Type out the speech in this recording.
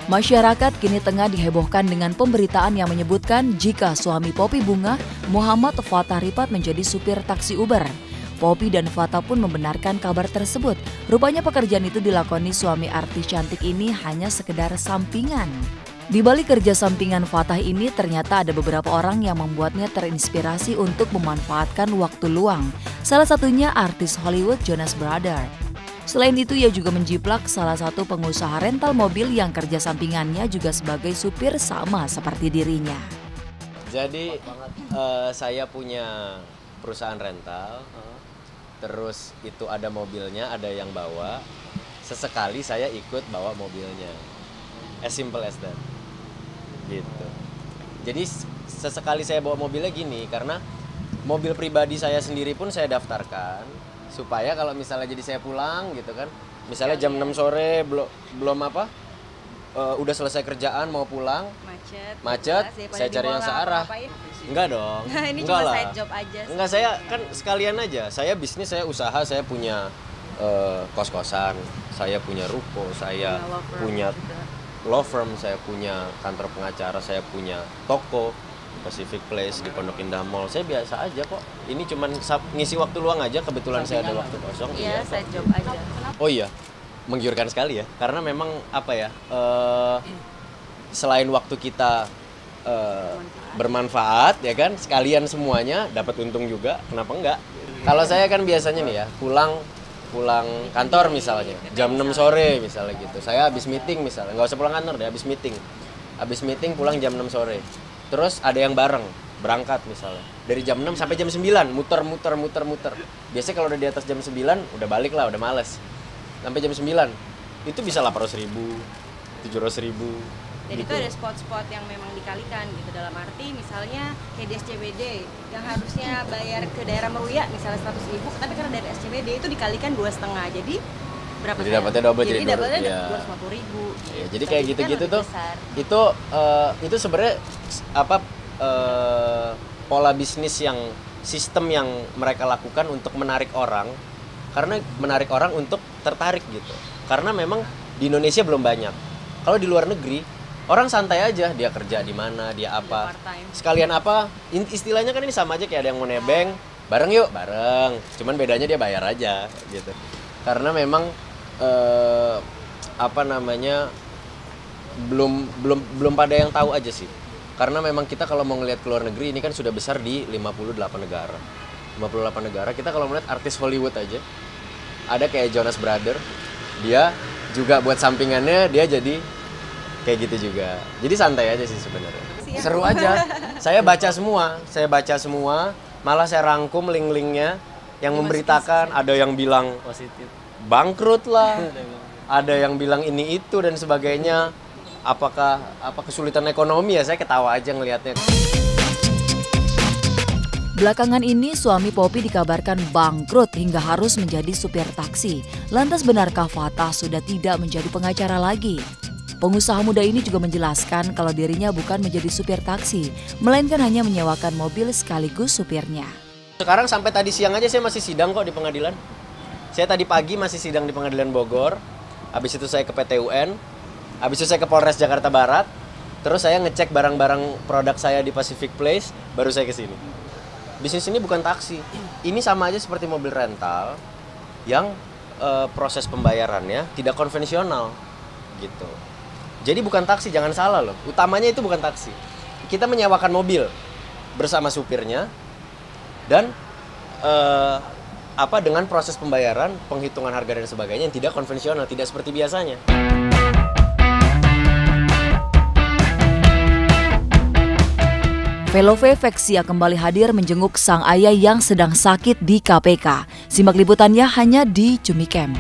Masyarakat kini tengah dihebohkan dengan pemberitaan yang menyebutkan jika suami Poppy Bunga, Muhammad Fattah Rifat menjadi supir taksi Uber. Poppy dan Fattah pun membenarkan kabar tersebut. Rupanya pekerjaan itu dilakoni suami artis cantik ini hanya sekedar sampingan. Di balik kerja sampingan Fattah ini ternyata ada beberapa orang yang membuatnya terinspirasi untuk memanfaatkan waktu luang. Salah satunya artis Hollywood Jonas Brothers. Selain itu ia juga menjiplak salah satu pengusaha rental mobil yang kerja sampingannya juga sebagai supir sama seperti dirinya. Jadi saya punya perusahaan rental, terus itu ada mobilnya, ada yang bawa. Sesekali saya ikut bawa mobilnya, as simple as that. Gitu. Jadi sesekali saya bawa mobilnya gini, karena mobil pribadi saya sendiri pun saya daftarkan supaya kalau misalnya jadi saya pulang gitu kan, misalnya jam 6 sore belum udah selesai kerjaan mau pulang, macet saya cari yang searah. Enggak dong. Ini enggak cuma lah. side job aja. Enggak, saya kan sekalian aja. Saya bisnis, saya usaha, saya punya kos-kosan, saya punya ruko, saya punya law firm, saya punya kantor pengacara, saya punya toko Pacific Place di Pondok Indah Mall. Saya biasa aja kok. Ini cuman ngisi waktu luang aja, kebetulan saya ada waktu kosong. Iya, side job aja. Oh iya, menggiurkan sekali ya. Karena memang selain waktu kita bermanfaat ya kan, sekalian semuanya dapat untung juga, kenapa enggak? Kalau saya kan biasanya nih ya, pulang kantor misalnya jam 6 sore misalnya gitu. Saya habis meeting misalnya, nggak usah pulang kantor deh, habis meeting pulang jam 6 sore. Terus ada yang berangkat misalnya dari jam 6 sampai jam 9 muter. Biasanya kalau udah di atas jam 9 udah balik lah, udah males. Sampai jam 9 itu bisa 800.000, 700.000. Dan gitu. itu ada spot-spot yang memang dikalikan gitu, dalam arti misalnya kayak di SCBD yang harusnya bayar ke daerah Meruya misalnya 100.000, tapi karena dari SCBD itu dikalikan 2,5, jadi berapa? Jadi dapatnya double, jadi dapatnya ya. 250.000. Ya, jadi kayak gitu-gitu kan tuh itu sebenarnya pola bisnis yang sistem yang mereka lakukan untuk menarik orang, karena menarik orang untuk tertarik gitu. Karena memang di Indonesia belum banyak. Kalau di luar negeri orang santai aja, dia kerja di mana, dia apa, sekalian apa, istilahnya kan ini sama aja kayak ada yang mau nebeng, bareng yuk, bareng. Cuman bedanya dia bayar aja gitu. Karena memang belum pada yang tahu aja sih. Karena memang kita kalau mau ngelihat ke luar negeri ini kan sudah besar di 58 negara. 58 negara, kita kalau melihat artis Hollywood aja, ada kayak Jonas Brothers, dia juga buat sampingannya dia jadi kayak gitu juga. Jadi santai aja sih sebenarnya. Seru aja. Saya baca semua, malah saya rangkum link-linknya yang memberitakan, ada yang bilang positif, bangkrut lah, ada yang bilang ini itu dan sebagainya. Apa kesulitan ekonomi ya, saya ketawa aja ngelihatnya. Belakangan ini suami Poppy dikabarkan bangkrut hingga harus menjadi supir taksi. Lantas benarkah Fattah sudah tidak menjadi pengacara lagi? Pengusaha muda ini juga menjelaskan kalau dirinya bukan menjadi supir taksi, melainkan hanya menyewakan mobil sekaligus supirnya. Sekarang sampai tadi siang aja saya masih sidang kok di pengadilan. Saya tadi pagi masih sidang di pengadilan Bogor, habis itu saya ke PT UN, habis itu saya ke Polres Jakarta Barat, terus saya ngecek barang-barang produk saya di Pacific Place, baru saya ke sini. Bisnis ini bukan taksi, ini sama aja seperti mobil rental yang proses pembayarannya tidak konvensional gitu. Jadi bukan taksi, jangan salah loh. Utamanya itu bukan taksi. Kita menyewakan mobil bersama supirnya dan dengan proses pembayaran, penghitungan harga dan sebagainya yang tidak konvensional, tidak seperti biasanya. Velove Vexia kembali hadir menjenguk sang ayah yang sedang sakit di KPK. Simak liputannya hanya di Cumi Camp.